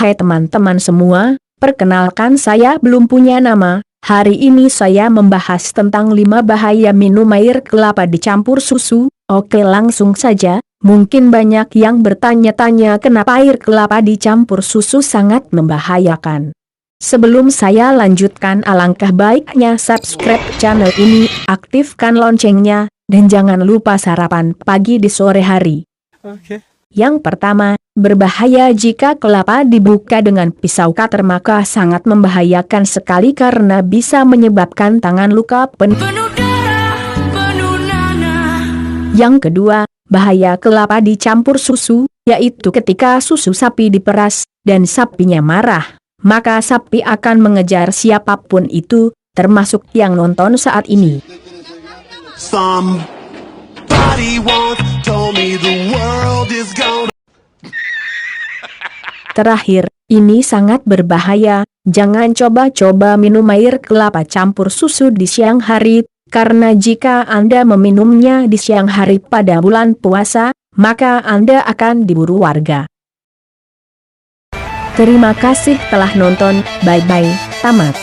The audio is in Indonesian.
Hai teman-teman semua, perkenalkan saya belum punya nama. Hari ini saya membahas tentang 5 bahaya minum air kelapa dicampur susu. Oke, langsung saja. Mungkin banyak yang bertanya-tanya kenapa air kelapa dicampur susu sangat membahayakan. Sebelum saya lanjutkan, alangkah baiknya subscribe channel ini, aktifkan loncengnya, dan jangan lupa sarapan pagi di sore hari. Oke. Yang pertama, berbahaya jika kelapa dibuka dengan pisau cutter, maka sangat membahayakan sekali karena bisa menyebabkan tangan luka penuh darah, penuh nanah. Yang kedua, bahaya kelapa dicampur susu, yaitu ketika susu sapi diperas, dan sapinya marah, maka sapi akan mengejar siapapun itu, termasuk yang nonton saat ini. Terakhir, ini sangat berbahaya, jangan coba-coba minum air kelapa campur susu di siang hari, karena jika Anda meminumnya di siang hari pada bulan puasa, maka Anda akan diburu warga. Terima kasih telah nonton, bye-bye, tamat.